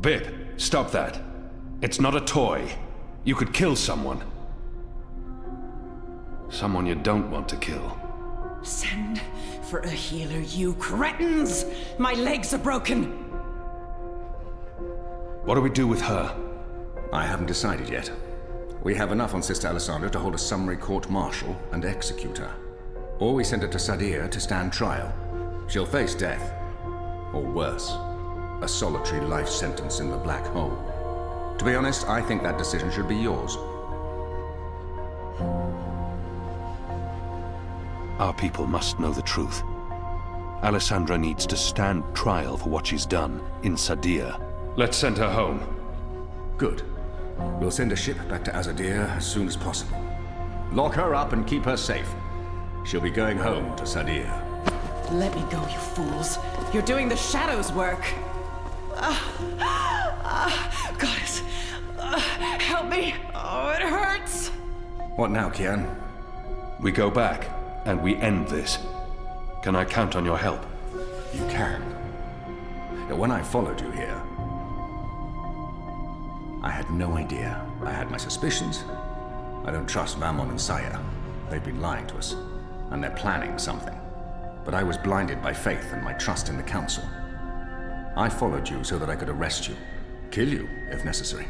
Bip, stop that. It's not a toy. You could kill someone. Someone you don't want to kill. Send for a healer, you cretins! My legs are broken! What do we do with her? I haven't decided yet. We have enough on Sister Alessandra to hold a summary court-martial and execute her. Or we send her to Sadir to stand trial. She'll face death. Or worse, a solitary life sentence in the black hole. To be honest, I think that decision should be yours. Our people must know the truth. Alessandra needs to stand trial for what she's done in Sadir. Let's send her home. Good. We'll send a ship back to Azadir as soon as possible. Lock her up and keep her safe. She'll be going home to Sadir. Let me go, you fools. You're doing the Shadow's work. Goddess, help me. Oh, it hurts. What now, Kian? We go back, and we end this. Can I count on your help? You can. When I followed you here, I had no idea. I had my suspicions. I don't trust Vamon and Saya. They've been lying to us, and they're planning something. But I was blinded by faith and my trust in the Council. I followed you so that I could arrest you, kill you, if necessary,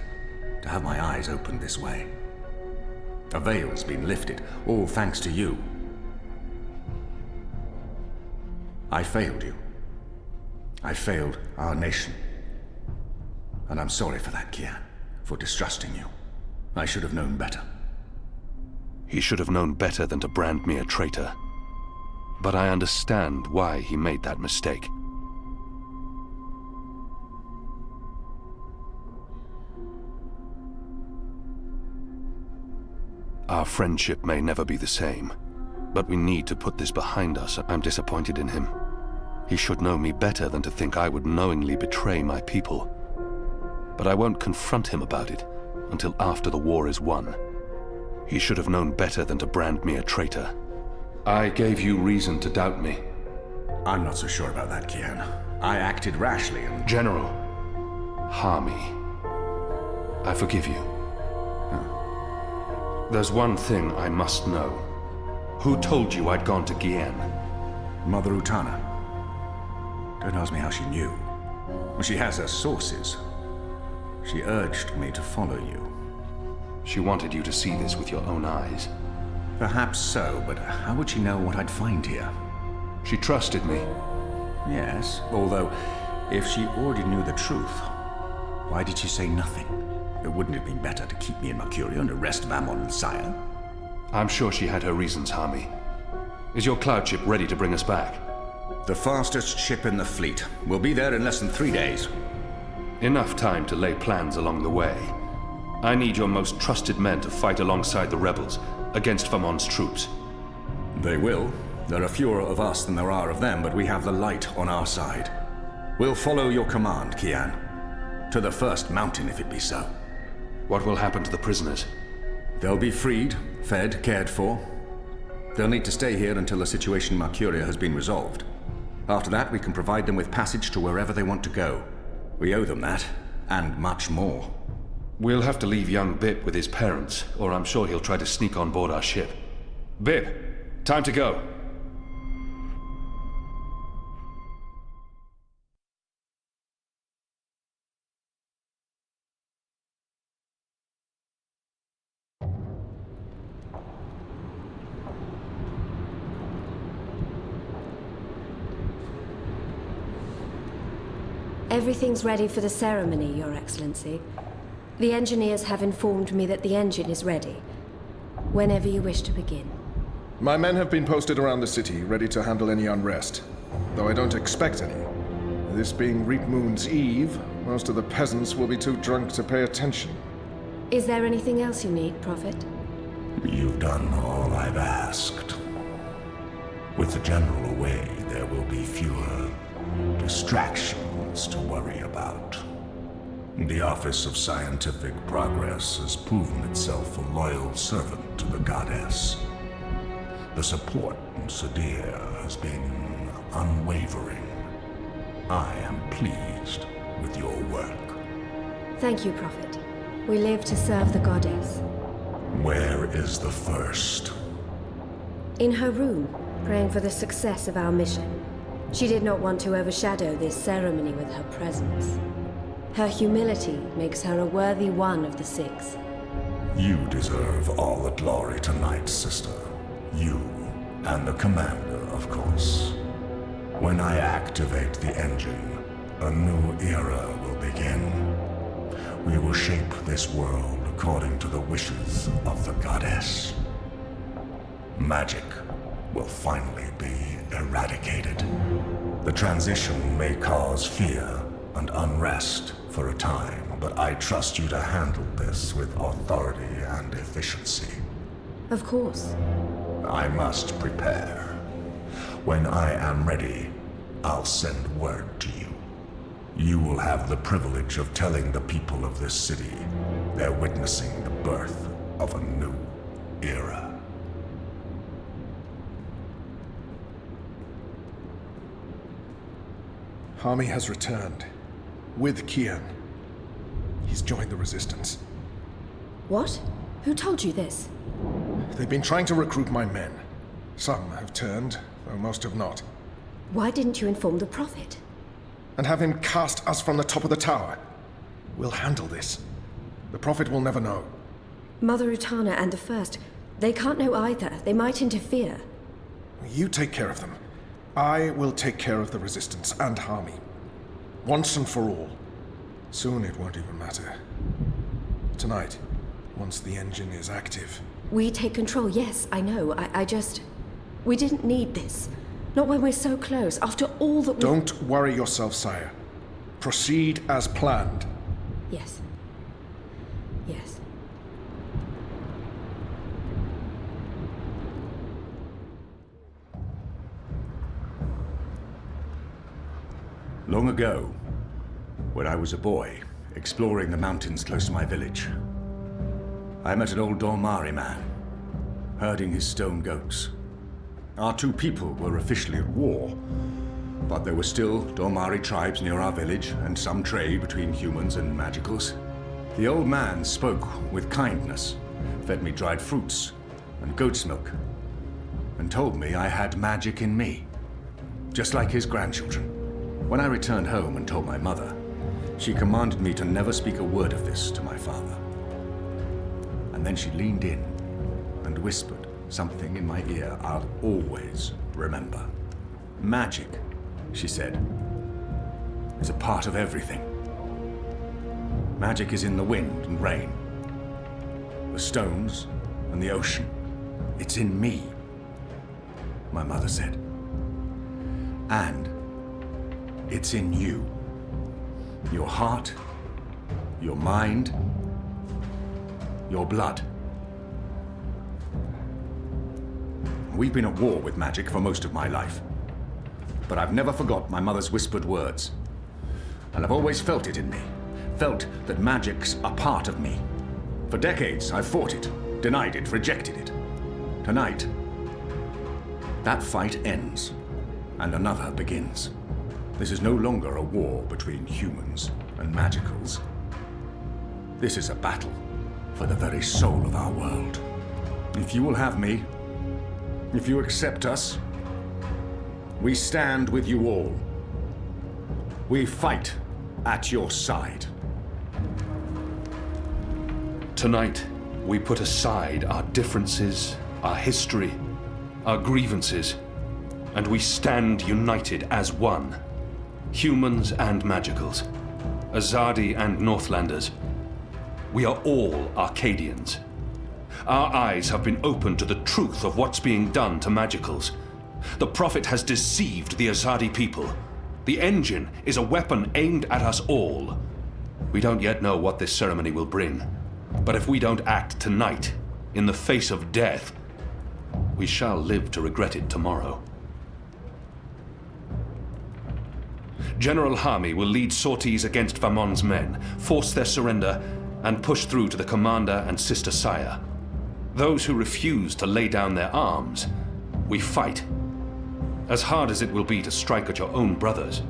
to have my eyes opened this way. A veil's been lifted, all thanks to you. I failed you. I failed our nation. And I'm sorry for that, Kian, for distrusting you. I should have known better. He should have known better than to brand me a traitor. But I understand why he made that mistake. Our friendship may never be the same, but we need to put this behind us. I'm disappointed in him. He should know me better than to think I would knowingly betray my people. But I won't confront him about it until after the war is won. He should have known better than to brand me a traitor. I gave you reason to doubt me. I'm not so sure about that, Kian. I acted rashly and... General, Harmy, I forgive you. There's one thing I must know. Who told you I'd gone to Gien? Mother Utana. Don't ask me how she knew. She has her sources. She urged me to follow you. She wanted you to see this with your own eyes. Perhaps so, but how would she know what I'd find here? She trusted me. Yes, although, if she already knew the truth, why did she say nothing? Wouldn't it have been better to keep me in Mercuria and arrest Vamon and Saya? I'm sure she had her reasons, Harmy. Is your cloud ship ready to bring us back? The fastest ship in the fleet. We'll be there in less than 3 days. Enough time to lay plans along the way. I need your most trusted men to fight alongside the rebels against Vamon's troops. They will. There are fewer of us than there are of them, but we have the light on our side. We'll follow your command, Kian. To the first mountain, if it be so. What will happen to the prisoners? They'll be freed, fed, cared for. They'll need to stay here until the situation in Mercuria has been resolved. After that, we can provide them with passage to wherever they want to go. We owe them that, and much more. We'll have to leave young Bip with his parents, or I'm sure he'll try to sneak on board our ship. Bip, time to go. Everything's ready for the ceremony, Your Excellency. The engineers have informed me that the engine is ready. Whenever you wish to begin. My men have been posted around the city, ready to handle any unrest. Though I don't expect any. This being Reap Moon's Eve, most of the peasants will be too drunk to pay attention. Is there anything else you need, Prophet? You've done all I've asked. With the General away, there will be fewer distractions to worry about. The Office of Scientific Progress has proven itself a loyal servant to the Goddess. The support in Sadir has been unwavering. I am pleased with your work. Thank you, Prophet. We live to serve the goddess. Where is the first? In her room, praying for the success of our mission. She did not want to overshadow this ceremony with her presence. Her humility makes her a worthy one of the six. You deserve all the glory tonight, sister. You and the commander, of course. When I activate the engine, a new era will begin. We will shape this world according to the wishes of the goddess. Magic will finally be eradicated. The transition may cause fear and unrest for a time, but I trust you to handle this with authority and efficiency. Of course. I must prepare. When I am ready, I'll send word to you. You will have the privilege of telling the people of this city they're witnessing the birth of a new era. Harmy has returned. With Kian. He's joined the Resistance. What? Who told you this? They've been trying to recruit my men. Some have turned, though most have not. Why didn't you inform the Prophet? And have him cast us from the top of the tower. We'll handle this. The Prophet will never know. Mother Utana and the First, they can't know either. They might interfere. You take care of them. I will take care of the Resistance and Harmy. Once and for all. Soon it won't even matter. Tonight, once the engine is active. We take control, yes, I know. I just... We didn't need this. Not when we're so close, after all that we... Don't worry yourself, sire. Proceed as planned. Yes. Yes. Long ago, when I was a boy, exploring the mountains close to my village, I met an old Dolmari man, herding his stone goats. Our two people were officially at war, but there were still Dolmari tribes near our village and some trade between humans and magicals. The old man spoke with kindness, fed me dried fruits and goat's milk, and told me I had magic in me, just like his grandchildren. When I returned home and told my mother, she commanded me to never speak a word of this to my father. And then she leaned in and whispered something in my ear I'll always remember. Magic, she said, is a part of everything. Magic is in the wind and rain, the stones and the ocean. It's in me, my mother said. And it's in you. Your heart, your mind, your blood. We've been at war with magic for most of my life. But I've never forgot my mother's whispered words. And I've always felt it in me. Felt that magic's a part of me. For decades, I've fought it, denied it, rejected it. Tonight, that fight ends, and another begins. This is no longer a war between humans and magicals. This is a battle for the very soul of our world. If you will have me, if you accept us, we stand with you all. We fight at your side. Tonight, we put aside our differences, our history, our grievances, and we stand united as one. Humans and magicals, Azadi and Northlanders. We are all Arcadians. Our eyes have been opened to the truth of what's being done to magicals. The Prophet has deceived the Azadi people. The engine is a weapon aimed at us all. We don't yet know what this ceremony will bring, but if we don't act tonight, in the face of death, we shall live to regret it tomorrow. General Harmy will lead sorties against Vamon's men, force their surrender, and push through to the commander and Sister Sire. Those who refuse to lay down their arms, we fight. As hard as it will be to strike at your own brothers,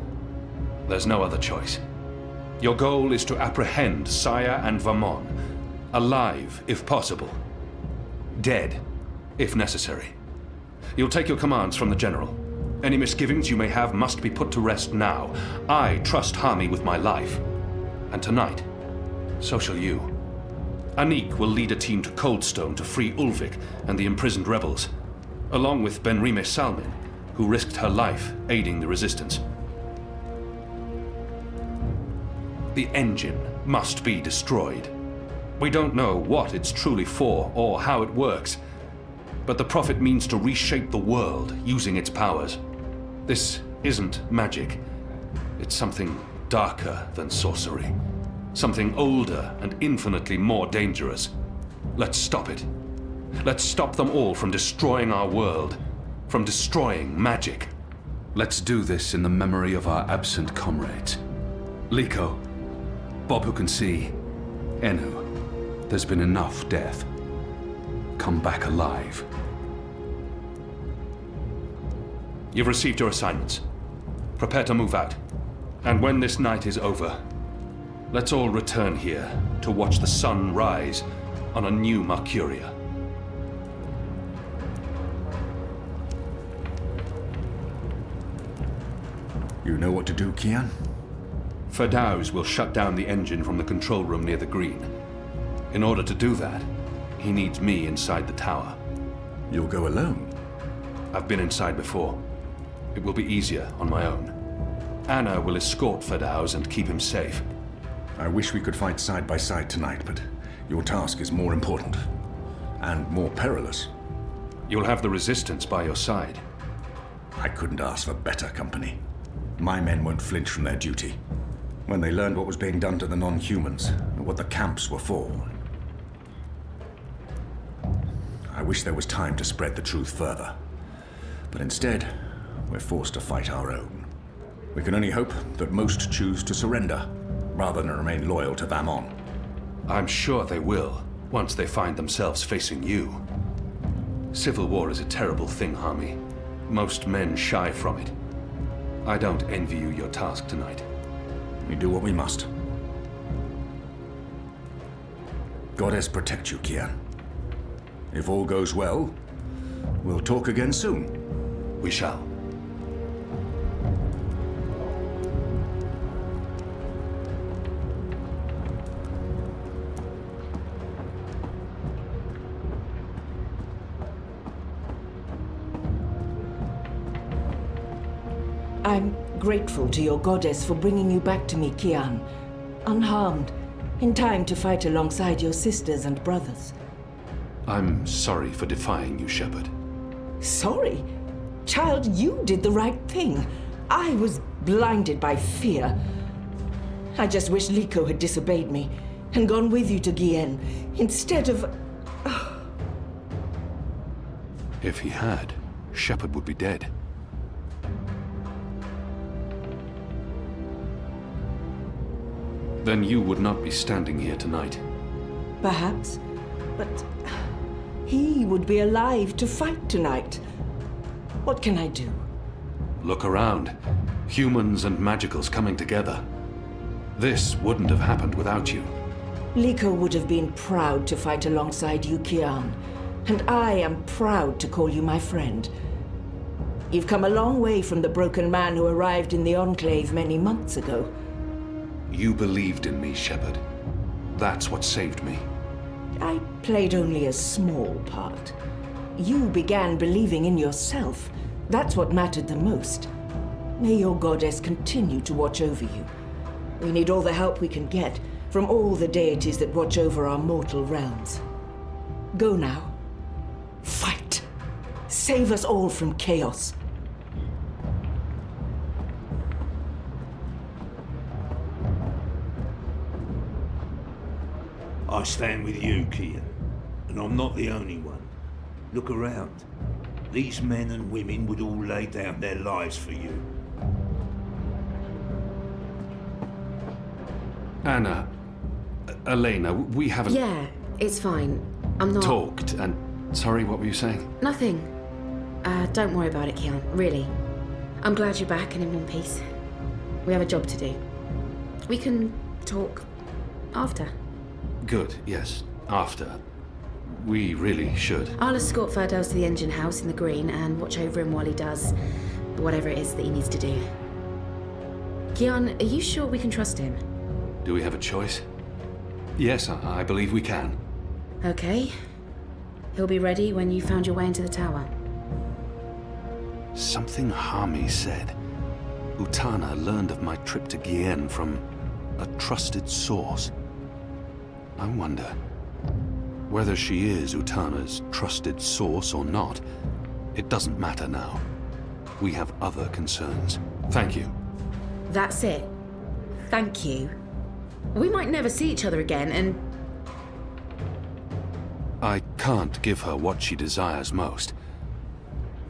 there's no other choice. Your goal is to apprehend Saya and Vamon, alive if possible, dead if necessary. You'll take your commands from the General. Any misgivings you may have must be put to rest now. I trust Hami with my life. And tonight, so shall you. Anik will lead a team to Coldstone to free Ulvik and the imprisoned rebels, along with Benrime Salmin, who risked her life aiding the resistance. The engine must be destroyed. We don't know what it's truly for or how it works, but the Prophet means to reshape the world using its powers. This isn't magic. It's something darker than sorcery. Something older and infinitely more dangerous. Let's stop it. Let's stop them all from destroying our world, from destroying magic. Let's do this in the memory of our absent comrades. Liko, Bob who can see, Enu, there's been enough death. Come back alive. You've received your assignments. Prepare to move out. And when this night is over, let's all return here to watch the sun rise on a new Mercuria. You know what to do, Kian? Ferdaus will shut down the engine from the control room near the green. In order to do that, he needs me inside the tower. You'll go alone? I've been inside before. It will be easier on my own. Anna will escort Ferdaus and keep him safe. I wish we could fight side by side tonight, but your task is more important. And more perilous. You'll have the Resistance by your side. I couldn't ask for better company. My men won't flinch from their duty. When they learned what was being done to the non-humans, and what the camps were for. I wish there was time to spread the truth further. But instead, we're forced to fight our own. We can only hope that most choose to surrender, rather than remain loyal to Vamon. I'm sure they will, once they find themselves facing you. Civil war is a terrible thing, Hami. Most men shy from it. I don't envy you your task tonight. We do what we must. Goddess protect you, Kian. If all goes well, we'll talk again soon. We shall. I'm grateful to your goddess for bringing you back to me, Kian. Unharmed, in time to fight alongside your sisters and brothers. I'm sorry for defying you, Shepard. Sorry? Child, you did the right thing. I was blinded by fear. I just wish Liko had disobeyed me and gone with you to Gien, instead of... If he had, Shepard would be dead. Then you would not be standing here tonight. Perhaps, but he would be alive to fight tonight. What can I do? Look around. Humans and magicals coming together. This wouldn't have happened without you. Liko would have been proud to fight alongside you, Kian. And I am proud to call you my friend. You've come a long way from the broken man who arrived in the Enclave many months ago. You believed in me, Shepard. That's what saved me. I played only a small part. You began believing in yourself. That's what mattered the most. May your goddess continue to watch over you. We need all the help we can get from all the deities that watch over our mortal realms. Go now. Fight. Save us all from chaos. I stand with you, Kian. And I'm not the only one. Look around. These men and women would all lay down their lives for you. Anna, Elena, we haven't... Yeah, it's fine. I'm not... talked, and... Sorry, what were you saying? Nothing. Don't worry about it, Kian, really. I'm glad you're back and in one piece. We have a job to do. We can talk after. Good, yes. After. We really should. I'll escort Ferdos to the engine house in the green and watch over him while he does whatever it is that he needs to do. Kian, are you sure we can trust him? Do we have a choice? Yes, I believe we can. Okay. He'll be ready when you found your way into the tower. Something Hami said. Utana learned of my trip to Gien from a trusted source. I wonder whether she is Utana's trusted source or not. It doesn't matter now. We have other concerns. Thank you. That's it. Thank you. We might never see each other again, and... I can't give her what she desires most.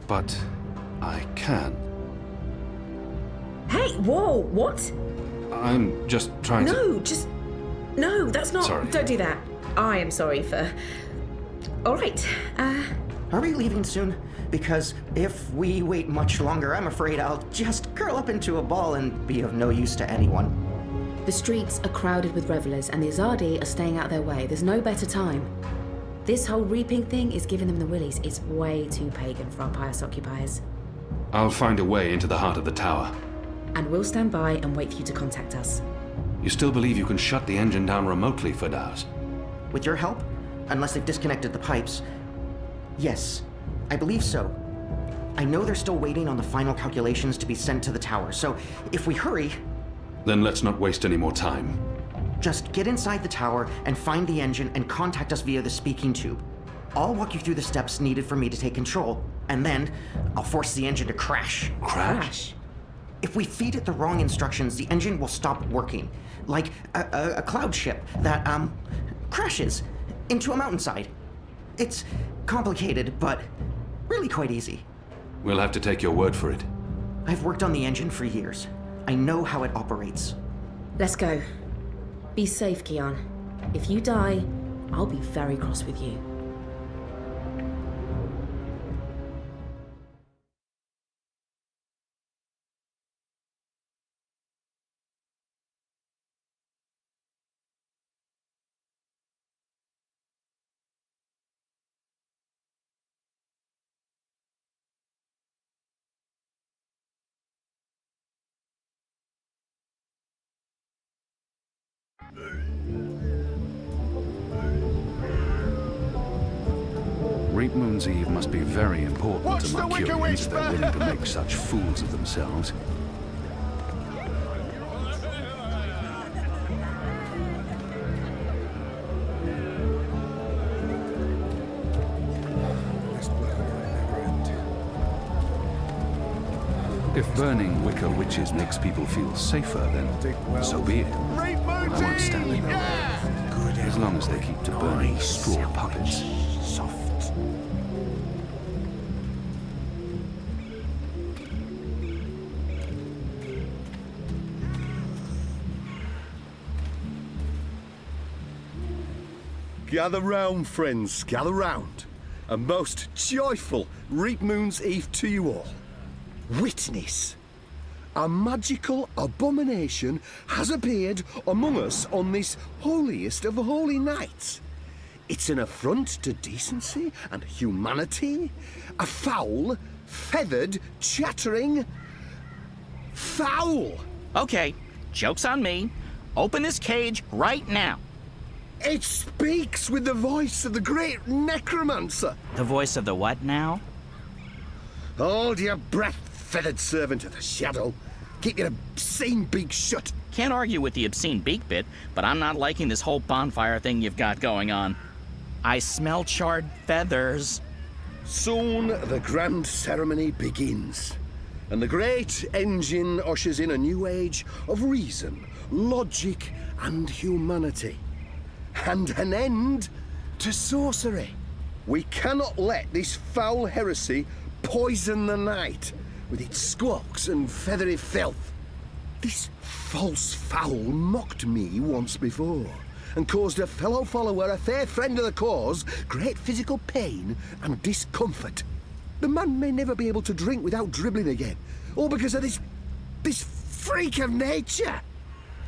But I can. Hey, whoa, what? I'm just trying to... No, No, that's not... Sorry. Don't do that. I am sorry for... All right, Are we leaving soon? Because if we wait much longer, I'm afraid I'll just curl up into a ball and be of no use to anyone. The streets are crowded with revelers, and the Azadi are staying out of their way. There's no better time. This whole reaping thing is giving them the willies. It's way too pagan for our pious occupiers. I'll find a way into the heart of the tower. And we'll stand by and wait for you to contact us. You still believe you can shut the engine down remotely, Firdaus? With your help? Unless they've disconnected the pipes. Yes, I believe so. I know they're still waiting on the final calculations to be sent to the tower, so if we hurry... Then let's not waste any more time. Just get inside the tower and find the engine and contact us via the speaking tube. I'll walk you through the steps needed for me to take control, and then I'll force the engine to crash. Crash? If we feed it the wrong instructions, the engine will stop working. Like a cloud ship that, crashes into a mountainside. It's complicated, but really quite easy. We'll have to take your word for it. I've worked on the engine for years. I know how it operates. Let's go. Be safe, Kian. If you die, I'll be very cross with you. Reap Moon's Eve must be very important to Mercurians if they're willing to make such fools of themselves. If burning Wicker Witches makes people feel safer, then so be it. I won't stand in their way, as long as they keep to burning straw puppets. Soft. Gather round, friends, gather round. A most joyful Reap Moon's Eve to you all. Witness. A magical abomination has appeared among us on this holiest of holy nights. It's an affront to decency and humanity. A foul, feathered, chattering... fowl! Okay, joke's on me. Open this cage right now. It speaks with the voice of the great necromancer. The voice of the what now? Hold your breath, feathered servant of the shadow. Keep your obscene beak shut. Can't argue with the obscene beak bit, but I'm not liking this whole bonfire thing you've got going on. I smell charred feathers. Soon the grand ceremony begins, and the great engine ushers in a new age of reason, logic, and humanity. And an end to sorcery. We cannot let this foul heresy poison the night with its squawks and feathery filth. This false fowl mocked me once before and caused a fellow follower, a fair friend of the cause, great physical pain and discomfort. The man may never be able to drink without dribbling again, all because of this freak of nature.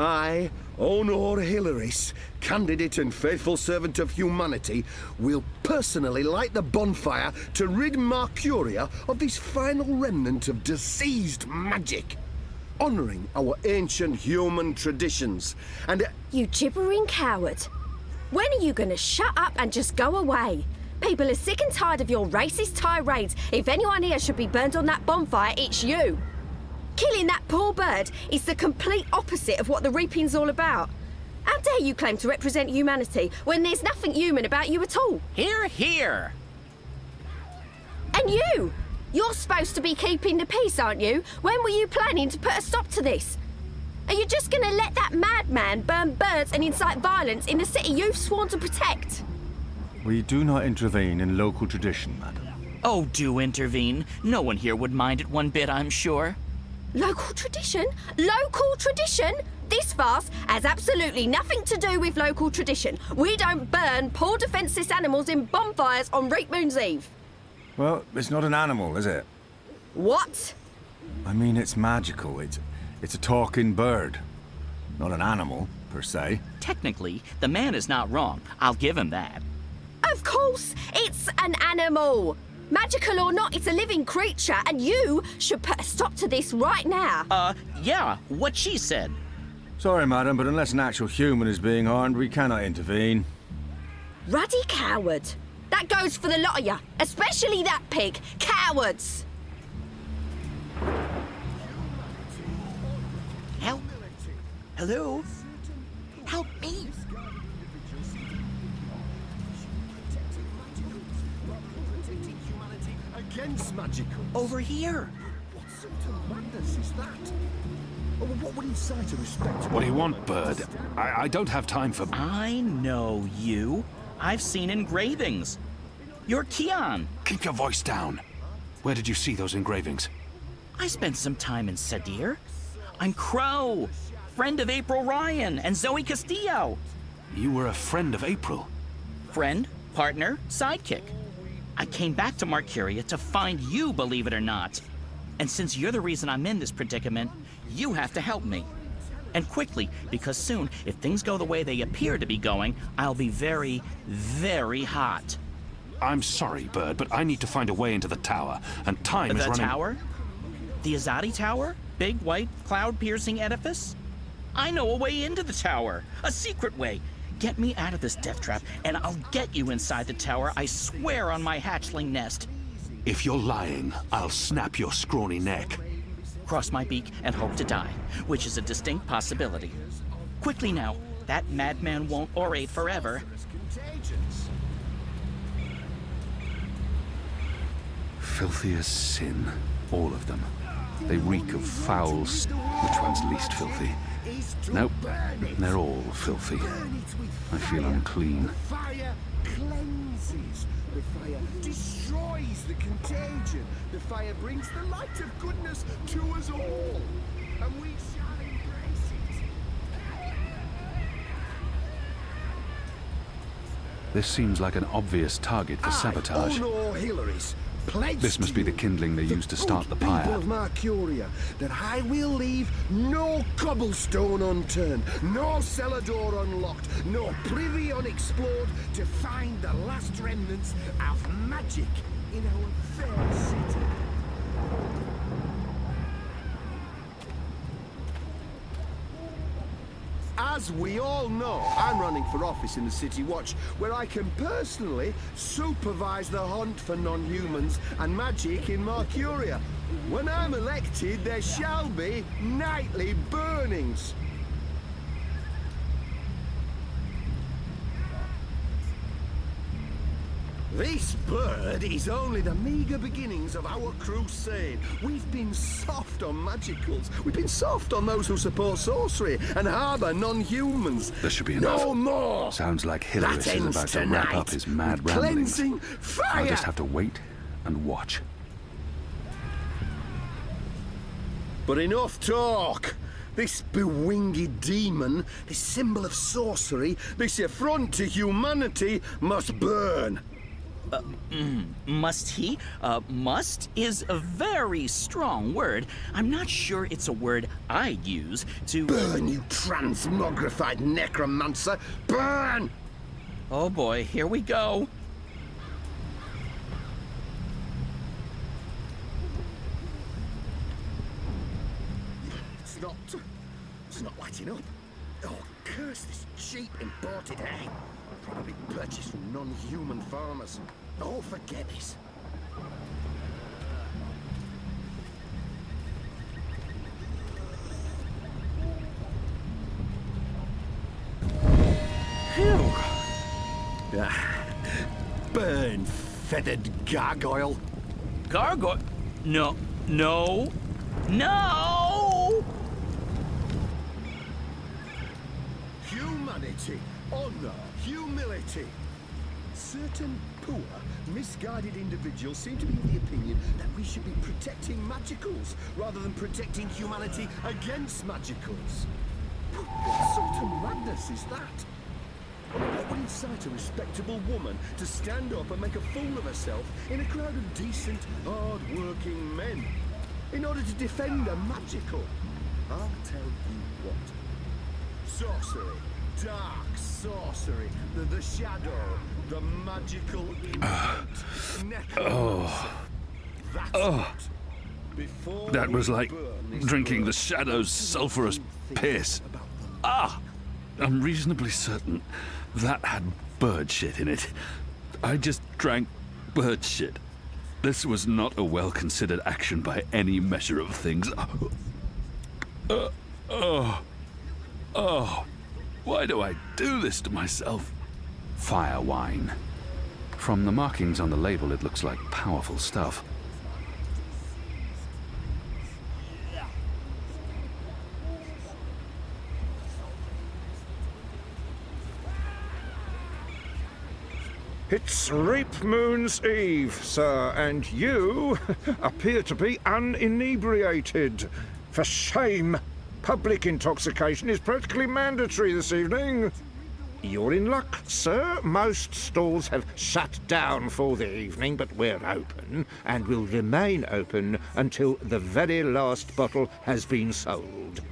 I Honor Hilaris, candidate and faithful servant of humanity, will personally light the bonfire to rid Mercuria of this final remnant of diseased magic, honoring our ancient human traditions. And You gibbering coward. When are you gonna shut up and just go away? People are sick and tired of your racist tirades. If anyone here should be burned on that bonfire, it's you. Killing that poor bird is the complete opposite of what the reaping's all about. How dare you claim to represent humanity when there's nothing human about you at all? Hear, hear! And you! You're supposed to be keeping the peace, aren't you? When were you planning to put a stop to this? Are you just gonna let that madman burn birds and incite violence in the city you've sworn to protect? We do not intervene in local tradition, madam. Oh, do intervene. No one here would mind it one bit, I'm sure. Local tradition? Local tradition? This farce has absolutely nothing to do with local tradition. We don't burn poor defenseless animals in bonfires on Reap Moon's Eve. Well, it's not an animal, is it? What? I mean, it's magical. It's a talking bird. Not an animal, per se. Technically, the man is not wrong. I'll give him that. Of course, it's an animal. Magical or not, it's a living creature, and you should put a stop to this right now. Yeah, what she said. Sorry, madam, but unless an actual human is being harmed, we cannot intervene. Ruddy coward. That goes for the lot of you, especially that pig. Cowards! Help. Hello? Help me. against magical. Over here. What sort of madness is that? Oh, what would incite a respectable... What do you want, bird? I don't have time for... I know you. I've seen engravings. You're Keon. Keep your voice down. Where did you see those engravings? I spent some time in Sadir. I'm Crow, friend of April Ryan and Zoe Castillo. You were a friend of April? Friend, partner, sidekick. I came back to Mercuria to find you, believe it or not. And since you're the reason I'm in this predicament, you have to help me. And quickly, because soon, if things go the way they appear to be going, I'll be very, very hot. I'm sorry, Bird, but I need to find a way into the tower, and time is running... The tower? The Azadi Tower? Big, white, cloud-piercing edifice? I know a way into the tower. A secret way. Get me out of this death trap, and I'll get you inside the tower, I swear on my hatchling nest. If you're lying, I'll snap your scrawny neck. Cross my beak and hope to die, which is a distinct possibility. Quickly now, that madman won't orate forever. Filthy as sin, all of them. They reek of foul Which one's least filthy? Nope, they're all filthy. I feel unclean. The fire cleanses. The fire destroys the contagion. The fire brings the light of goodness to us all. And we shall embrace it. This seems like an obvious target for sabotage. This must be the kindling they used to start the pyre. People of Mercuria, that I will leave no cobblestone unturned, no cellar door unlocked, no privy unexplored to find the last remnants of magic in our fair city. As we all know, I'm running for office in the City Watch, where I can personally supervise the hunt for non-humans and magic in Mercuria. When I'm elected, there shall be nightly burnings. This bird is only the meager beginnings of our crusade. We've been soft on magicals. We've been soft on those who support sorcery and harbour non-humans. There should be enough. No more! Sounds like Hilaris is about to wrap up his mad ramblings. Cleansing fire! I'll just have to wait and watch. But enough talk! This bewinged demon, this symbol of sorcery, this affront to humanity must burn. Must he? Must is a very strong word. I'm not sure it's a word I'd use to... Burn, you transmogrified necromancer! Burn! Oh boy, here we go. It's not lighting up. Oh, curse this cheap imported hay. Probably purchased from non-human farmers. Oh, forget this. Phew. Burn, feathered gargoyle. Gargoyle? No. Humanity, honor, humility. Certain poor, misguided individuals seem to be of the opinion that we should be protecting magicals rather than protecting humanity against magicals. What sort of madness is that? What would incite a respectable woman to stand up and make a fool of herself in a crowd of decent, hard-working men in order to defend a magical? I'll tell you what. Sorcery, dark sorcery, the shadow, the magical imprint, necromancy. That's it. Before That was we like burn this drinking the world, shadow's sulphurous piss. I'm reasonably certain that had bird shit in it. I just drank bird shit. This was not a well-considered action by any measure of things. Why do I do this to myself? Fire wine. From the markings on the label, it looks like powerful stuff. It's Reap Moon's Eve, sir, and you appear to be uninebriated. For shame! Public intoxication is practically mandatory this evening. You're in luck, sir. Most stalls have shut down for the evening, but we're open, and will remain open until the very last bottle has been sold.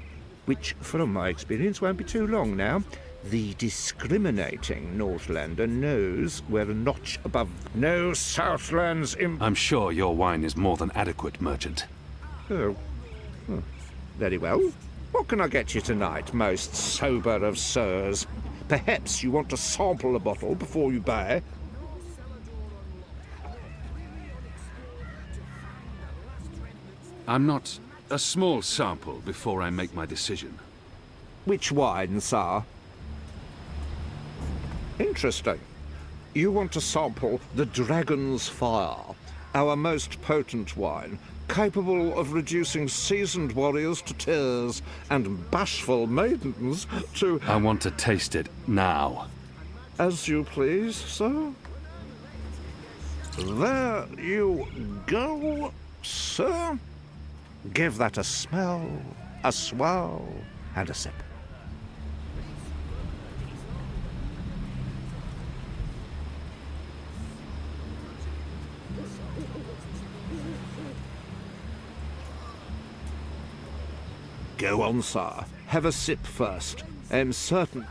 Which, from my experience, won't be too long now. The discriminating Northlander knows we're a notch above. No Southlands I'm sure your wine is more than adequate, merchant. Oh. Very well. What can I get you tonight, most sober of sirs? Perhaps you want to sample a bottle before you buy? I'm not a small sample before I make my decision. Which wine, sir? Interesting. You want to sample the Dragon's Fire, our most potent wine, capable of reducing seasoned warriors to tears and bashful maidens to... I want to taste it now. As you please, sir. There you go, sir. Give that a smell, a swirl, and a sip. Go on, sir. Have a sip first. I'm certain...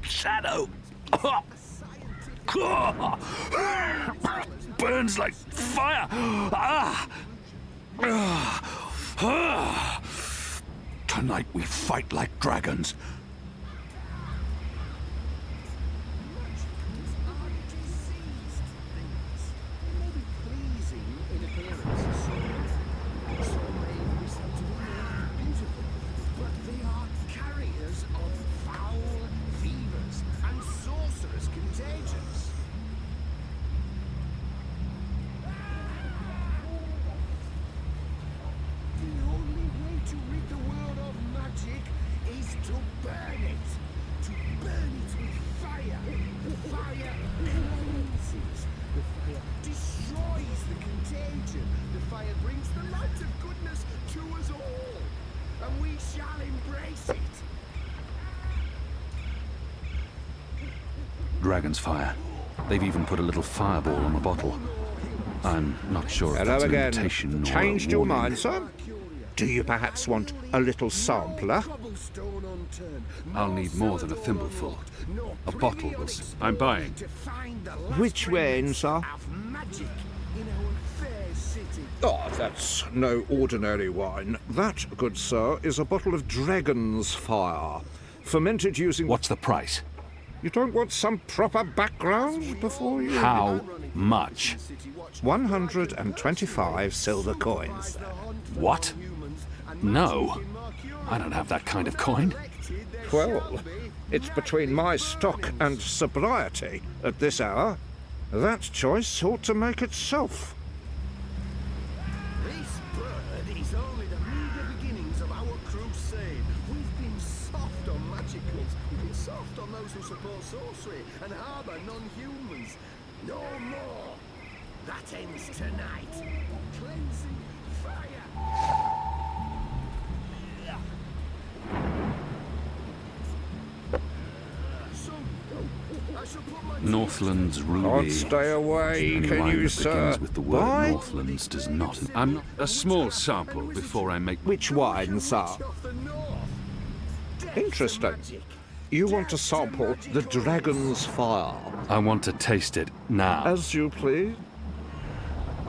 Shadow! Burns like fire! Tonight we fight like dragons. embrace it. Dragon's fire. They've even put a little fireball on the bottle. I'm not sure if Hello that's an again. invitation or Changed a your warning. mind, sir? Do you perhaps want a little sampler? I'll need more than a thimbleful. A bottle will... I'm buying. Which wine, sir? Oh, that's no ordinary wine. That, good sir, is a bottle of Dragon's Fire. Fermented using... What's the price? You don't want some proper background before you... How much? 125 silver coins. What? No. I don't have that kind of coin. Well, it's between my stock and sobriety at this hour. That choice ought to make itself. This bird is only the meager beginnings of our crusade. We've been soft on magicals. We've been soft on those who support sorcery and harbour non-humans. No more. That ends tonight. Cleansing fire. Northland's ruby. Don't stay away, Any can line you, that sir? begins with the word Why? Northlands does not. I'm not a small sample before I make. Which wine, sir? Interesting. You want to sample the Dragon's Fire? I want to taste it now. As you please.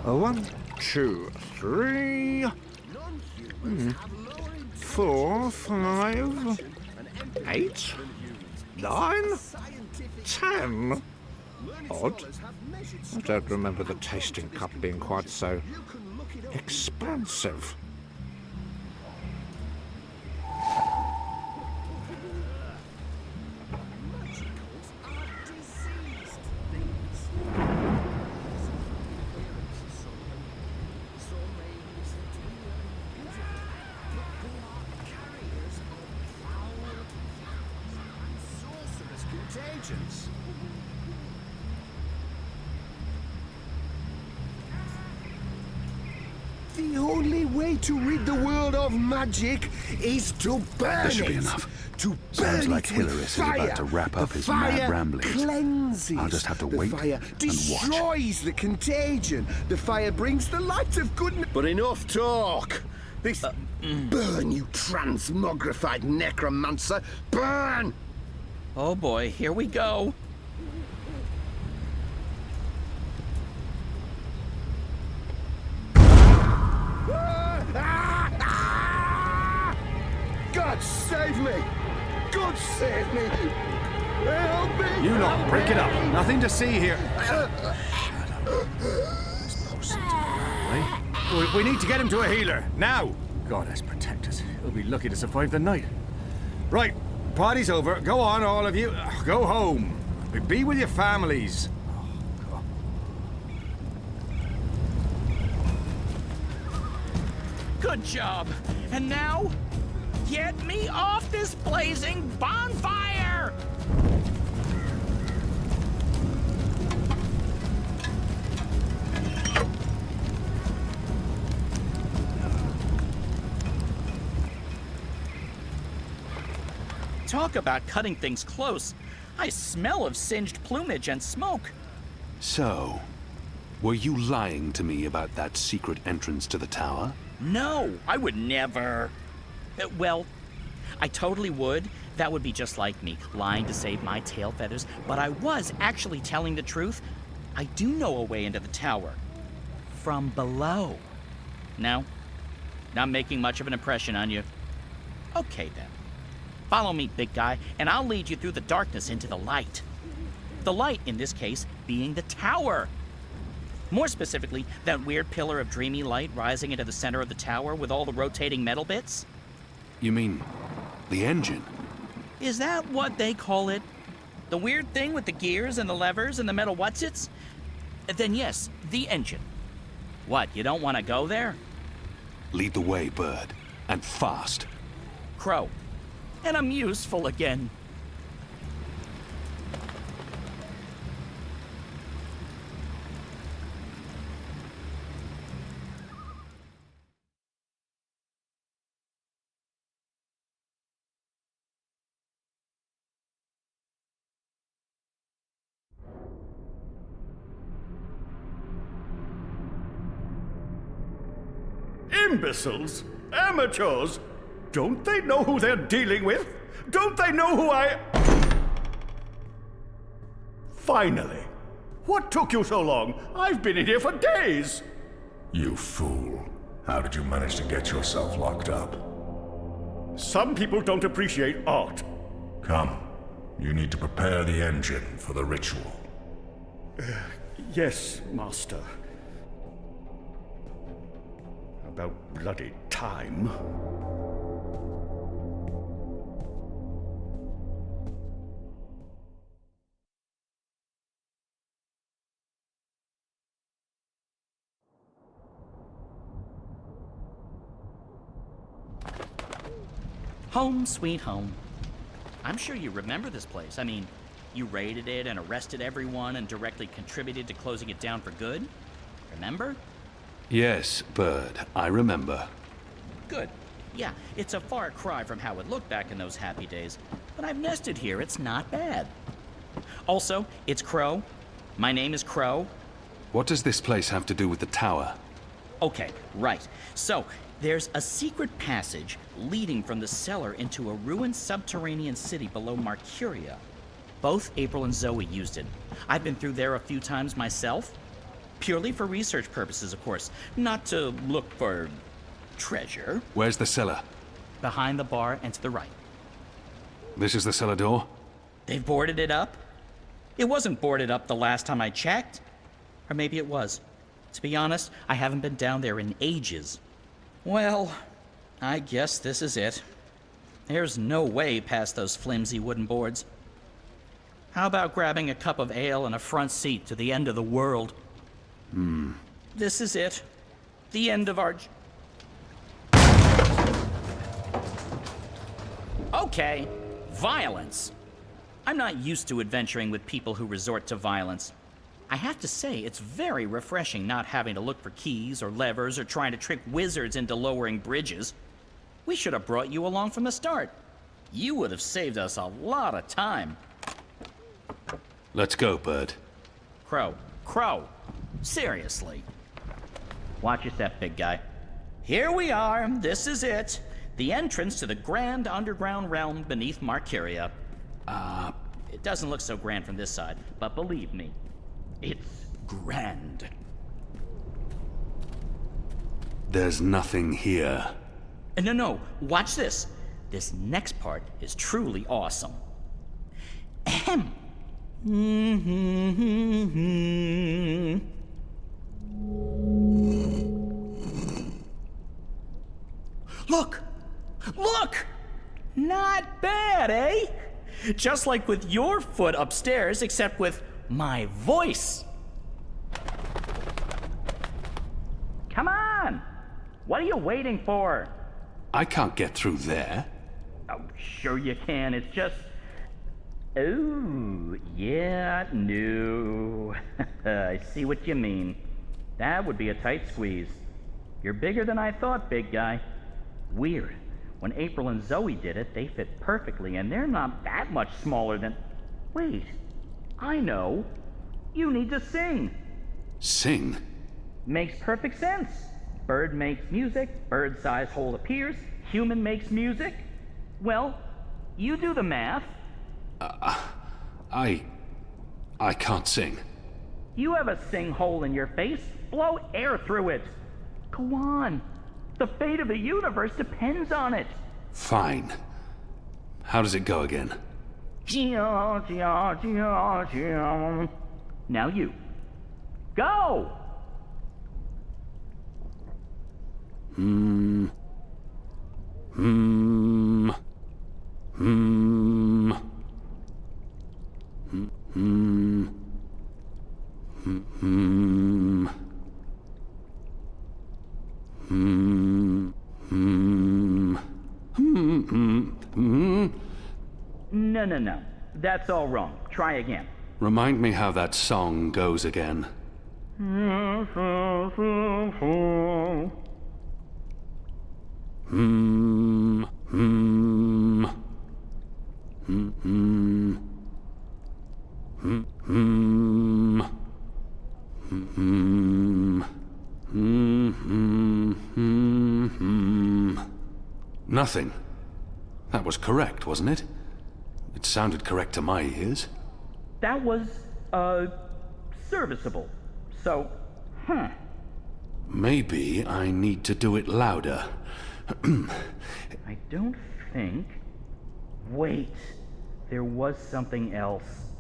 1, 2, 3. 4, 5, 8, 9, 10. Odd. I don't remember the tasting cup being quite so expansive. The only way to rid the world of magic is to burn This should be it. enough. To Sounds burn like it with Hilarious is fire. about to wrap up The his fire mad ramblings. Cleanses. I'll just have to The wait fire and watch. destroys the contagion. The fire brings the light of goodness. But enough talk. This burn, you transmogrified necromancer. Burn! Oh boy, here we go. God save me! God save me! Help me! You lot, break it up. Nothing to see here. We need to get him to a healer, now! Goddess protect us. He'll be lucky to survive the night. Right, party's over. Go on, all of you. Go home. Be with your families. Good job. And now, get me off this blazing bonfire! Talk about cutting things close. I smell of singed plumage and smoke. So, were you lying to me about that secret entrance to the tower? No, I would never. Well, I totally would. That would be just like me, lying to save my tail feathers. But I was actually telling the truth. I do know a way into the tower. From below. No? Not making much of an impression on you. Okay, then. Follow me, big guy, and I'll lead you through the darkness into the light. The light, in this case, being the tower. More specifically, that weird pillar of dreamy light rising into the center of the tower with all the rotating metal bits. You mean the engine? Is that what they call it? The weird thing with the gears and the levers and the metal whatsits? Then yes, the engine. What, you don't want to go there? Lead the way, Bird. And fast. Crow. And I'm useful again. Imbeciles? Amateurs? Don't they know who they're dealing with? Don't they know who I... Finally. What took you so long? I've been in here for days. You fool. How did you manage to get yourself locked up? Some people don't appreciate art. Come. You need to prepare the engine for the ritual. Yes, Master. About bloody time. Home sweet home. I'm sure you remember this place. I mean, you raided it and arrested everyone and directly contributed to closing it down for good. Remember? Yes, Bird, I remember. Good. Yeah, it's a far cry from how it looked back in those happy days, but I've nested here. It's not bad. Also, it's Crow. My name is Crow. What does this place have to do with the tower? Okay, right. So, there's a secret passage leading from the cellar into a ruined subterranean city below Marcuria. Both April and Zoe used it. I've been through there a few times myself. Purely for research purposes, of course. Not to look for treasure. Where's the cellar? Behind the bar and to the right. This is the cellar door? They've boarded it up? It wasn't boarded up the last time I checked. Or maybe it was. To be honest, I haven't been down there in ages. Well, I guess this is it. There's no way past those flimsy wooden boards. How about grabbing a cup of ale and a front seat to the end of the world? This is it. The end of our... Okay, violence. I'm not used to adventuring with people who resort to violence. I have to say, it's very refreshing not having to look for keys or levers or trying to trick wizards into lowering bridges. We should have brought you along from the start. You would have saved us a lot of time. Let's go, Bird. Crow. Seriously. Watch your step, big guy. Here we are. This is it. The entrance to the grand underground realm beneath Marcuria. It doesn't look so grand from this side, but believe me, it's grand. There's nothing here. No. Watch this. This next part is truly awesome. Ahem. Look! Not bad, eh? Just like with your foot upstairs, except with my voice. Come on! What are you waiting for? I can't get through there. Oh, sure you can. It's just... Oh, yeah, no. I see what you mean. That would be a tight squeeze. You're bigger than I thought, big guy. Weird. When April and Zoe did it, they fit perfectly, and they're not that much smaller than... Wait, I know. You need to sing. Sing? Makes perfect sense. Bird makes music, bird-sized hole appears, human makes music. Well, you do the math. I can't sing. You have a sing hole in your face. Blow air through it. Go on. The fate of the universe depends on it. Fine. How does it go again? Now you. Go! No. That's all wrong. Try again. Remind me how that song goes again. Nothing. That was correct, wasn't it? It sounded correct to my ears. That was, serviceable. So, Maybe I need to do it louder. I don't think... Wait. There was something else.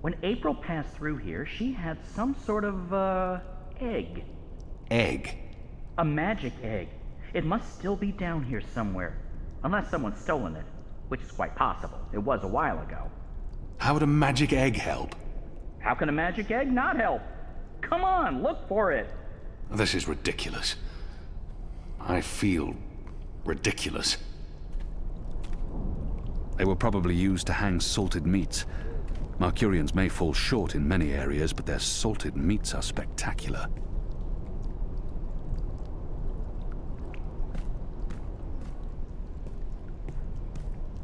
When April passed through here, she had some sort of, egg. Egg? A magic egg. It must still be down here somewhere. Unless someone's stolen it, which is quite possible. It was a while ago. How would a magic egg help? How can a magic egg not help? Come on, look for it. This is ridiculous. I feel ridiculous. They were probably used to hang salted meats. Marcurians may fall short in many areas, but their salted meats are spectacular.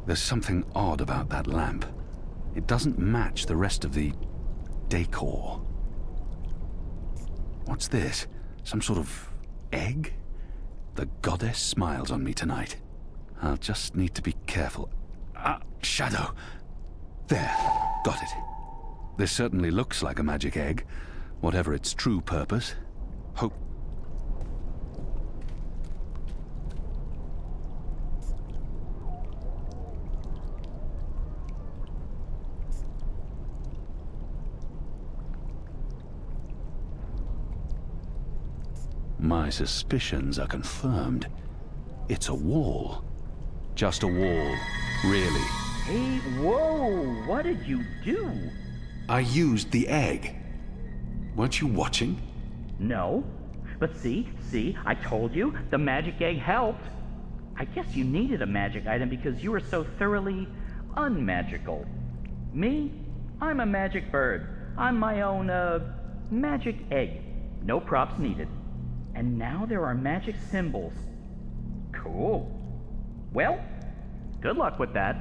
There's something odd about that lamp. It doesn't match the rest of the decor. What's this? Some sort of egg? The goddess smiles on me tonight. I'll just need to be careful. Shadow! There, got it. This certainly looks like a magic egg, whatever its true purpose. Hope... My suspicions are confirmed. It's a wall. Just a wall, really. Hey, whoa! What did you do? I used the egg. Weren't you watching? No. But see, I told you, the magic egg helped. I guess you needed a magic item because you were so thoroughly unmagical. Me? I'm a magic bird. I'm my own, magic egg. No props needed. And now there are magic symbols. Cool. Well, good luck with that.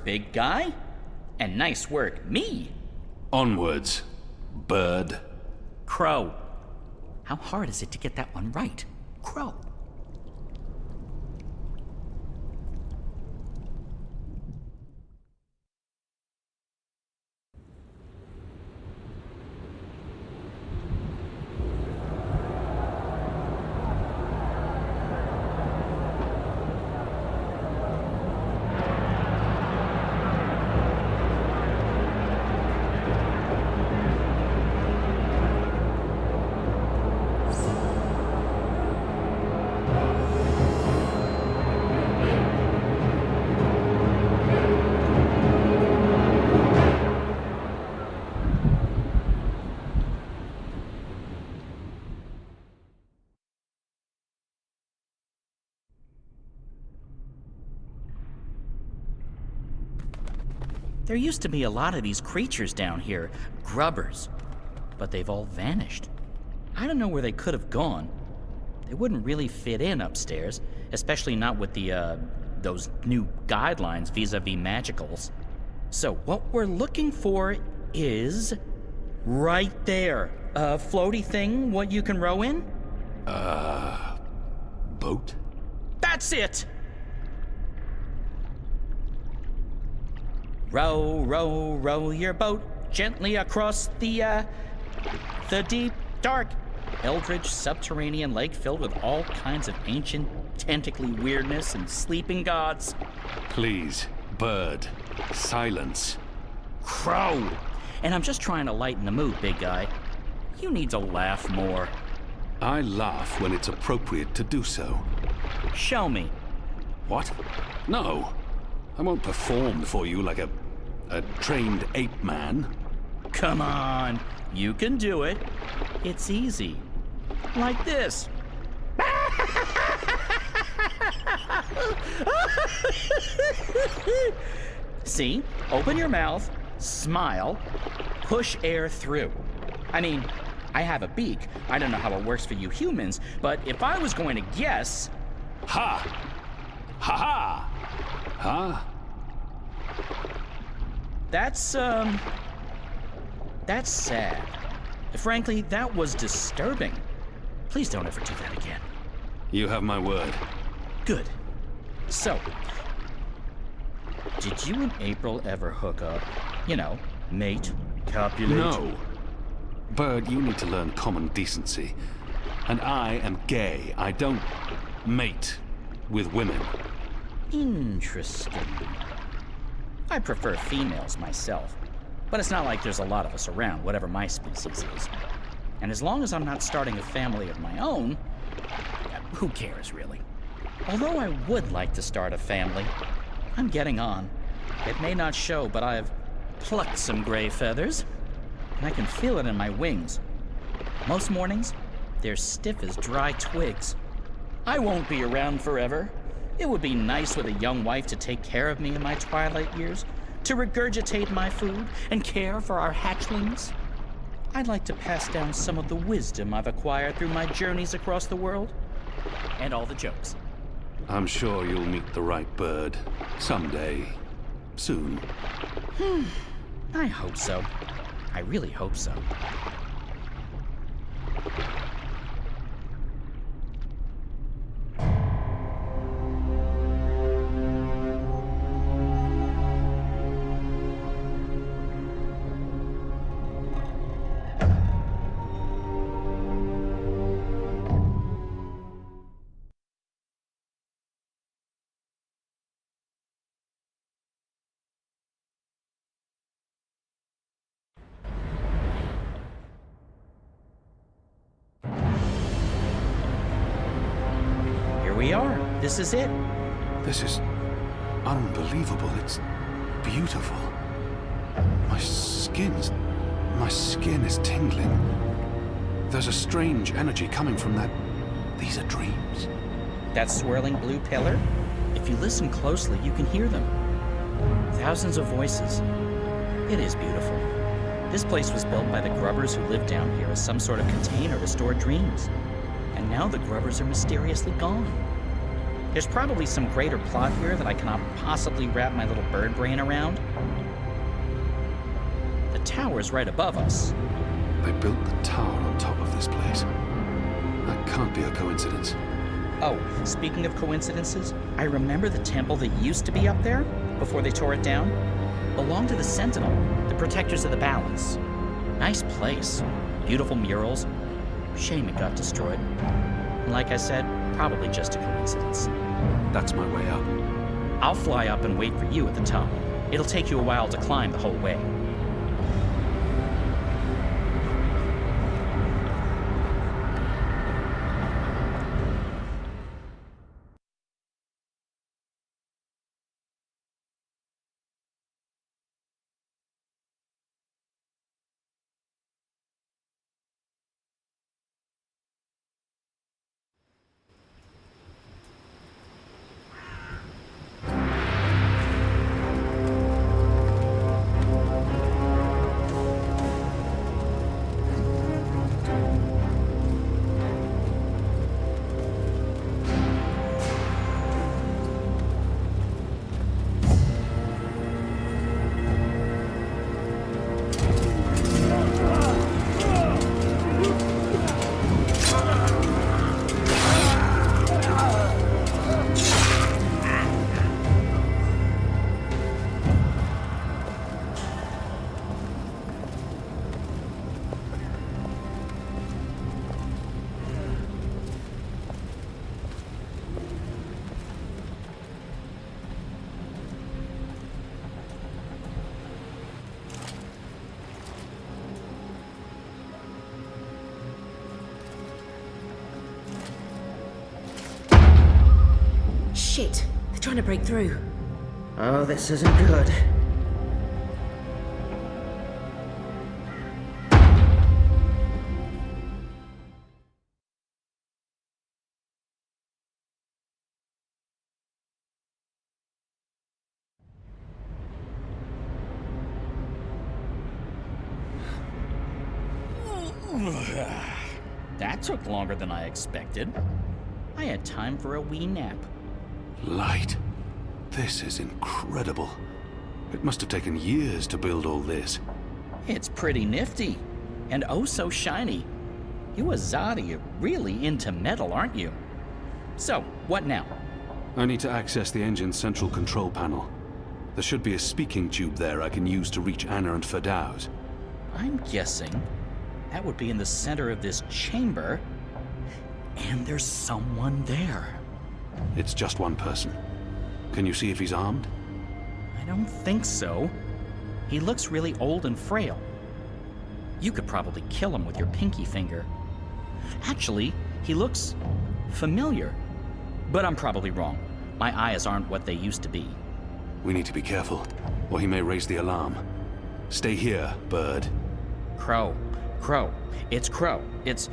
Big guy. And nice work, me. Onwards, bird. Crow. How hard is it to get that one right? Crow. There used to be a lot of these creatures down here, grubbers, but they've all vanished. I don't know where they could have gone. They wouldn't really fit in upstairs, especially not with the, those new guidelines vis-a-vis magicals. So what we're looking for is right there. A floaty thing, what you can row in? Boat? That's it! Row, row, row your boat gently across the deep, dark, eldritch subterranean lake filled with all kinds of ancient, tentacly weirdness and sleeping gods. Please, bird, silence. Crow! And I'm just trying to lighten the mood, big guy. You need to laugh more. I laugh when it's appropriate to do so. Show me. What? No. I won't perform for you like a trained ape man. Come on, you can do it. It's easy. Like this. See? Open your mouth, smile, push air through. I mean, I have a beak. I don't know how it works for you humans, but if I was going to guess... Ha! Ha ha! Huh? That's sad. Frankly, that was disturbing. Please don't ever do that again. You have my word. Good. So, did you and April ever hook up? You know, mate, copulate? No. Bird, you need to learn common decency. And I am gay. I don't mate with women. Interesting. I prefer females myself, but it's not like there's a lot of us around, whatever my species is. And as long as I'm not starting a family of my own, who cares, really? Although I would like to start a family, I'm getting on. It may not show, but I've plucked some gray feathers, and I can feel it in my wings. Most mornings, they're stiff as dry twigs. I won't be around forever. It would be nice with a young wife to take care of me in my twilight years, to regurgitate my food and care for our hatchlings. I'd like to pass down some of the wisdom I've acquired through my journeys across the world, and all the jokes. I'm sure you'll meet the right bird. Someday. Soon. I hope so. I really hope so. We are. This is it. This is unbelievable. It's beautiful. My skin is tingling. There's a strange energy coming from that. These are dreams. That swirling blue pillar? If you listen closely, you can hear them. Thousands of voices. It is beautiful. This place was built by the grubbers who lived down here as some sort of container to store dreams. And now the grubbers are mysteriously gone. There's probably some greater plot here that I cannot possibly wrap my little bird brain around. The tower's right above us. They built the tower on top of this place. That can't be a coincidence. Oh, speaking of coincidences, I remember the temple that used to be up there, before they tore it down, belonged to the Sentinel, the protectors of the balance. Nice place. Beautiful murals. Shame it got destroyed. And like I said, probably just a coincidence. That's my way up. I'll fly up and wait for you at the top. It'll take you a while to climb the whole way. Shit! They're trying to break through. Oh, this isn't good. That took longer than I expected. I had time for a wee nap. Light. This is incredible. It must have taken years to build all this. It's pretty nifty. And oh so shiny. You Azadi are really into metal, aren't you? So, what now? I need to access the engine's central control panel. There should be a speaking tube there I can use to reach Anna and Fadao's. I'm guessing that would be in the center of this chamber. And there's someone there. It's just one person. Can you see if he's armed? I don't think so. He looks really old and frail. You could probably kill him with your pinky finger. Actually, he looks familiar. But I'm probably wrong. My eyes aren't what they used to be. We need to be careful, or he may raise the alarm. Stay here, Bird. Crow. Crow. It's Crow. It's...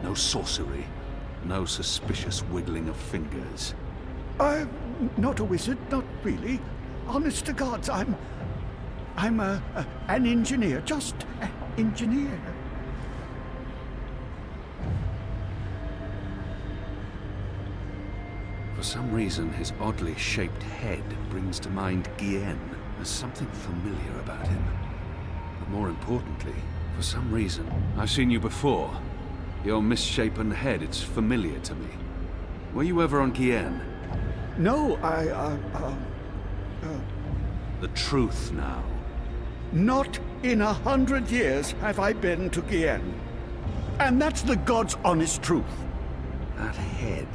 No sorcery. No suspicious wiggling of fingers. I'm not a wizard, not really. Honest to gods, I'm an engineer, just an engineer. For some reason, his oddly shaped head brings to mind Guillen. There's something familiar about him. But more importantly, for some reason, I've seen you before. Your misshapen head, it's familiar to me. Were you ever on Guillen? No, The truth now. Not in 100 years have I been to Guillen. And that's the God's honest truth. That head.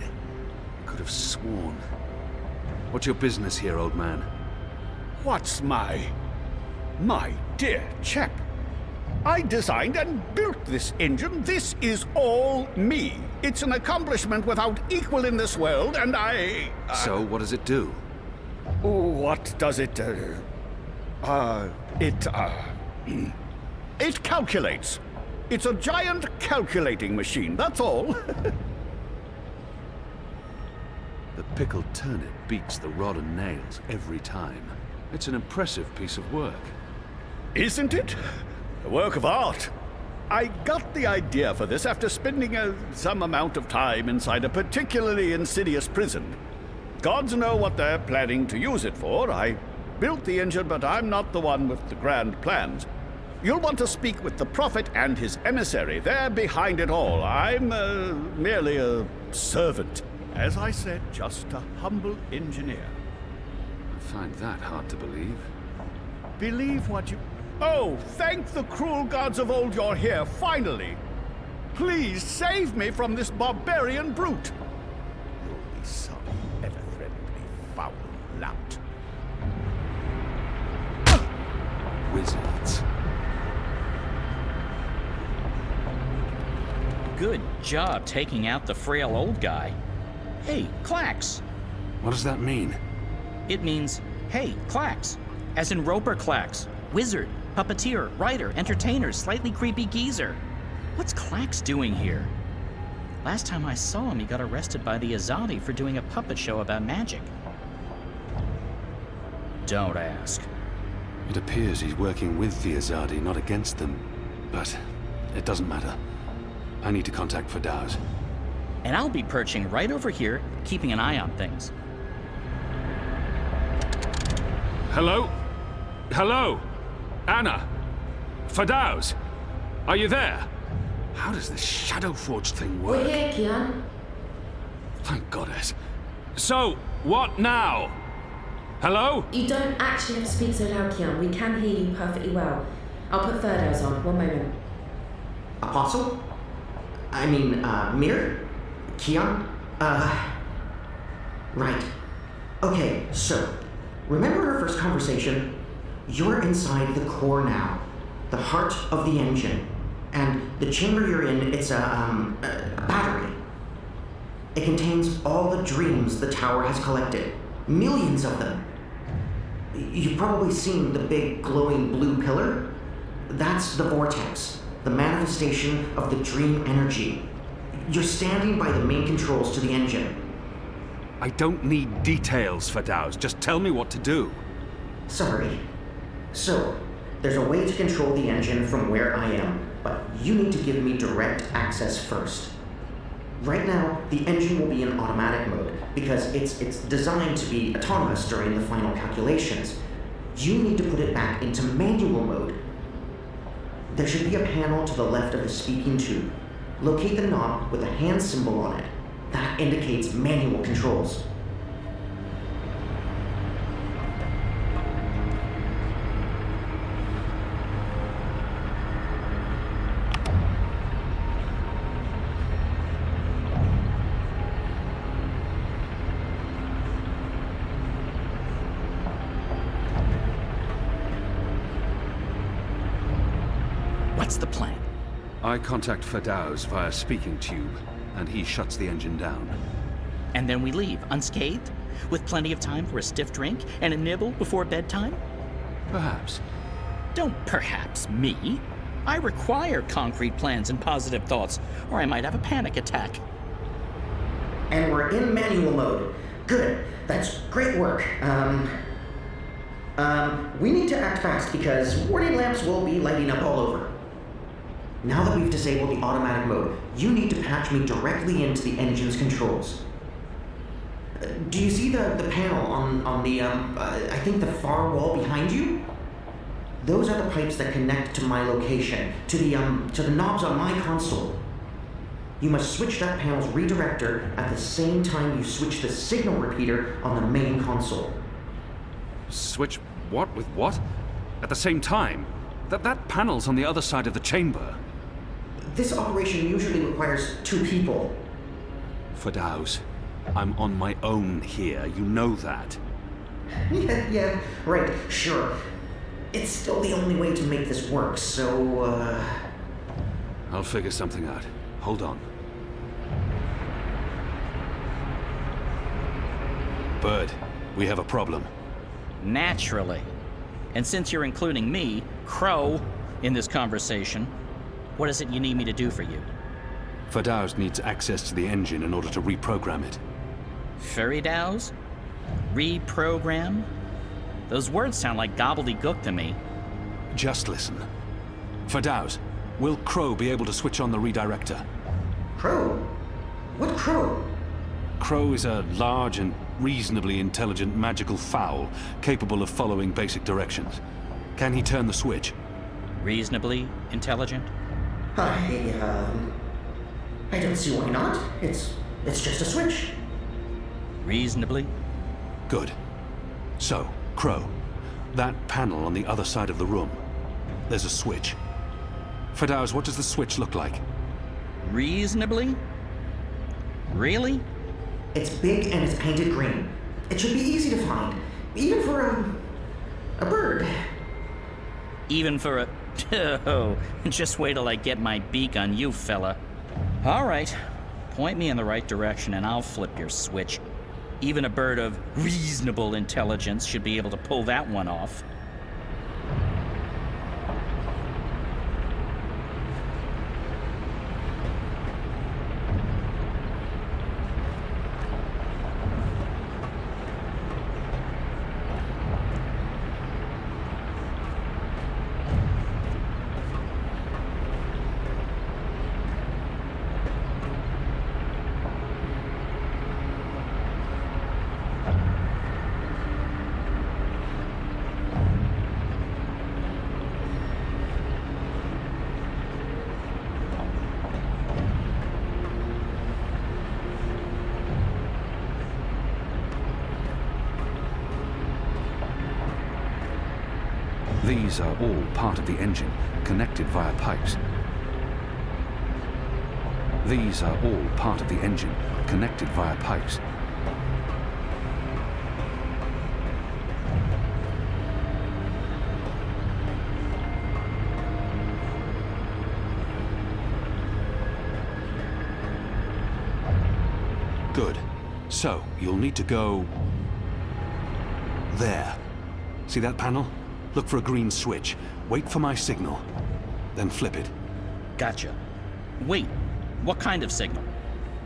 I could have sworn. What's your business here, old man? What's my dear chap? I designed and built this engine. This is all me. It's an accomplishment without equal in this world, and I... So, what does it do? What does it do? It calculates. It's a giant calculating machine, that's all. The pickled turnip beats the rod and nails every time. It's an impressive piece of work. Isn't it? A work of art. I got the idea for this after spending some amount of time inside a particularly insidious prison. Gods know what they're planning to use it for. I built the engine, but I'm not the one with the grand plans. You'll want to speak with the Prophet and his emissary. They're behind it all. I'm merely a servant. As I said, just a humble engineer. I find that hard to believe. Believe what you... Oh, thank the cruel gods of old you're here, finally! Please save me from this barbarian brute! You'll be sorry, ever-friendly, foul lout. Wizards. Good job taking out the frail old guy. Hey, Clax! What does that mean? It means, hey, Clax. As in Roper Clax. Wizard, puppeteer, writer, entertainer, slightly creepy geezer. What's Clax doing here? Last time I saw him, he got arrested by the Azadi for doing a puppet show about magic. Don't ask. It appears he's working with the Azadi, not against them. But it doesn't matter. I need to contact Firdaus. And I'll be perching right over here, keeping an eye on things. Hello? Hello? Anna? Firdaus? Are you there? How does this Shadow Forge thing work? We're here, Kian. Thank goddess. So, what now? Hello? You don't actually have to speak so loud, Kian. We can hear you perfectly well. I'll put Firdaus on. One moment. Apostle? I mean, Mir? Kian? Right. Okay, so, remember our first conversation? You're inside the core now. The heart of the engine. And the chamber you're in, it's a battery. It contains all the dreams the tower has collected. Millions of them. You've probably seen the big glowing blue pillar. That's the vortex, the manifestation of the dream energy. You're standing by the main controls to the engine. I don't need details, Firdaus. Just tell me what to do. Sorry. So, there's a way to control the engine from where I am, but you need to give me direct access first. Right now, the engine will be in automatic mode because it's designed to be autonomous during the final calculations. You need to put it back into manual mode. There should be a panel to the left of the speaking tube. Locate the knob with a hand symbol on it. That indicates manual controls. What's the plan? I contact Firdaus via speaking tube, and he shuts the engine down. And then we leave, unscathed? With plenty of time for a stiff drink and a nibble before bedtime? Perhaps. Don't perhaps me. I require concrete plans and positive thoughts, or I might have a panic attack. And we're in manual mode. Good. That's great work. We need to act fast because warning lamps will be lighting up all over. Now that we've disabled the automatic mode, you need to patch me directly into the engine's controls. Do you see the panel on the, I think the far wall behind you? Those are the pipes that connect to my location, to the knobs on my console. You must switch that panel's redirector at the same time you switch the signal repeater on the main console. Switch what with what? At the same time? That panel's on the other side of the chamber. This operation usually requires 2 people. Firdaus, I'm on my own here. You know that. Yeah, right, sure. It's still the only way to make this work, so, I'll figure something out. Hold on. Bird, we have a problem. Naturally. And since you're including me, Crow, in this conversation, what is it you need me to do for you? Firdaus needs access to the engine in order to reprogram it. Firdaus? Reprogram? Those words sound like gobbledygook to me. Just listen. Firdaus, will Crow be able to switch on the redirector? Crow? What Crow? Crow is a large and reasonably intelligent magical fowl, capable of following basic directions. Can he turn the switch? Reasonably intelligent? I don't see why not. It's just a switch. Reasonably? Good. So, Crow, that panel on the other side of the room, there's a switch. Firdaus, what does the switch look like? Reasonably? Really? It's big and it's painted green. It should be easy to find, even for a bird. Even for a... Oh, just wait till I get my beak on you, fella. All right, point me in the right direction and I'll flip your switch. Even a bird of reasonable intelligence should be able to pull that one off. These are all part of the engine, connected via pipes. These are all part of the engine, connected via pipes. Good. So, you'll need to go... there. See that panel? Look for a green switch. Wait for my signal. Then flip it. Gotcha. Wait, what kind of signal?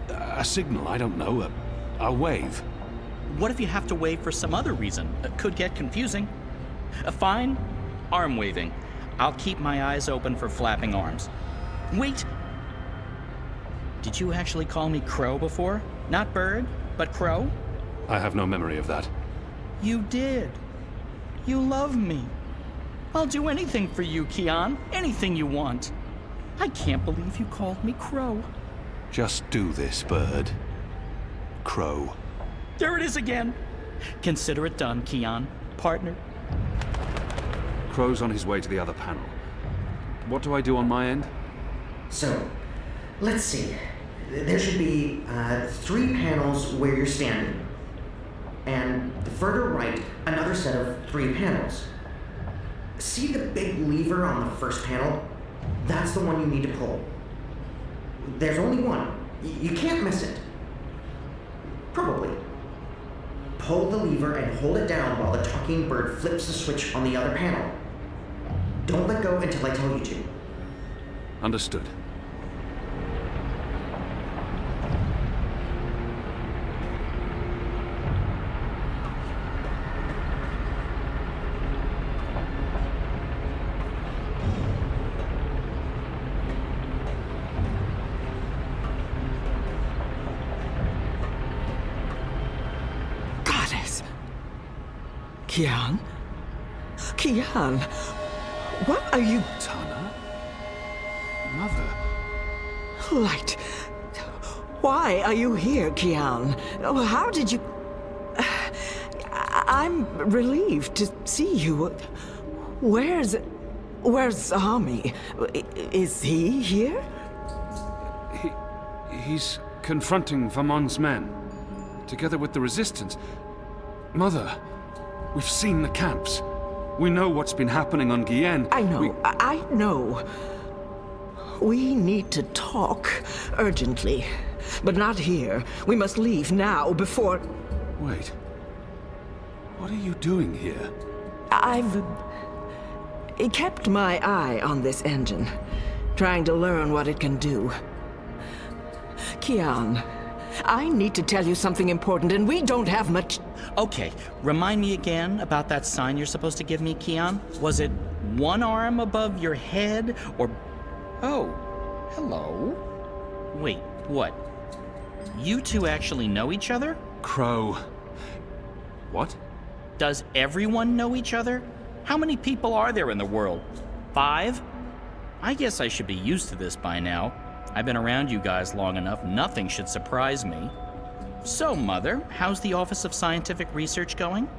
A signal, I don't know. I'll wave. What if you have to wave for some other reason? It could get confusing. Fine, arm waving. I'll keep my eyes open for flapping arms. Wait! Did you actually call me Crow before? Not bird, but Crow? I have no memory of that. You did. You love me. I'll do anything for you, Kian. Anything you want. I can't believe you called me Crow. Just do this, bird. Crow. There it is again. Consider it done, Kian. Partner. Crow's on his way to the other panel. What do I do on my end? So, let's see. There should be 3 panels where you're standing. And further right, another set of 3 panels. See the big lever on the first panel? That's the one you need to pull. There's only one. You can't miss it. Probably. Pull the lever and hold it down while the talking bird flips the switch on the other panel. Don't let go until I tell you to. Understood. Kian? Kian? What are you... Tana? Mother? Light. Why are you here, Kian? How did you... I'm relieved to see you. Where's Ami? Is he here? He's confronting Vamon's men, together with the Resistance. Mother, we've seen the camps. We know what's been happening on Guyenne. I know, I know. We need to talk urgently, but not here. We must leave now before... Wait. What are you doing here? I've kept my eye on this engine, trying to learn what it can do. Kian, I need to tell you something important, and we don't have much... Okay, remind me again about that sign you're supposed to give me, Kian. Was it one arm above your head, or... Oh, hello? Wait, what? You two actually know each other? Crow. What? Does everyone know each other? How many people are there in the world? 5? I guess I should be used to this by now. I've been around you guys long enough, nothing should surprise me. So, Mother, how's the Office of Scientific Research going?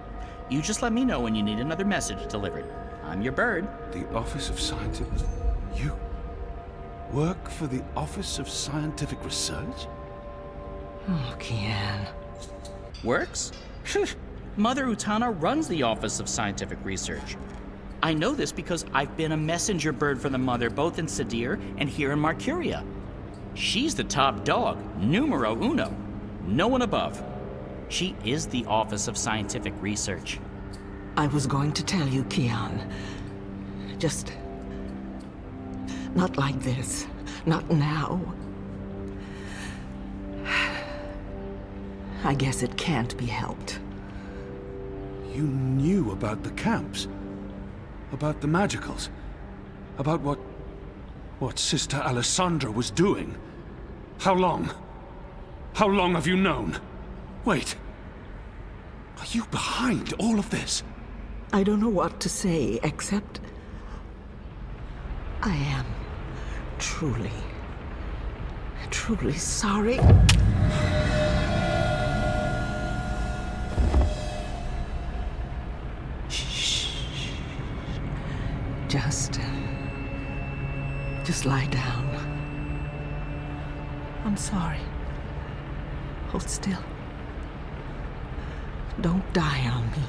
You just let me know when you need another message delivered. I'm your bird. The Office of Scientific... You work for the Office of Scientific Research? Oh, Kian. Works? Mother Utana runs the Office of Scientific Research. I know this because I've been a messenger bird for the Mother both in Sadir and here in Marcuria. She's the top dog, numero uno. No one above. She is the Office of Scientific Research. I was going to tell you, Kian. Just... not like this. Not now. I guess it can't be helped. You knew about the camps? About the magicals? About what Sister Alessandra was doing? How long? How long have you known? Wait. Are you behind all of this? I don't know what to say, except... I am truly sorry. Just lie down. I'm sorry. Hold still. Don't die on me.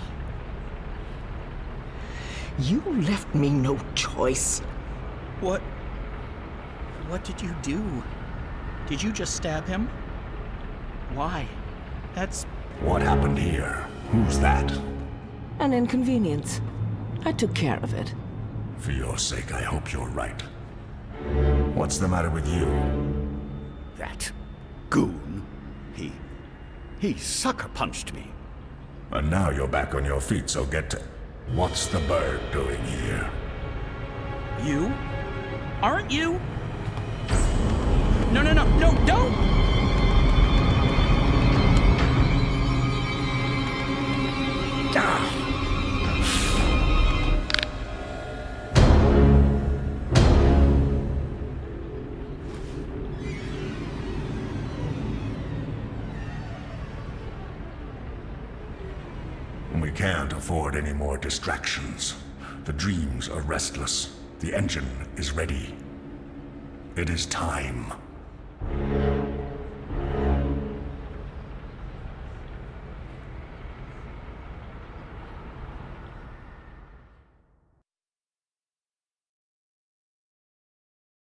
You left me no choice. What did you do? Did you just stab him? Why? That's... What happened here? Who's that? An inconvenience. I took care of it. For your sake, I hope you're right. What's the matter with you? That goon. He sucker punched me. And now you're back on your feet, so get to... What's the bird doing here? You? Aren't you? No, don't! We can't afford any more distractions. The dreams are restless. The engine is ready. It is time.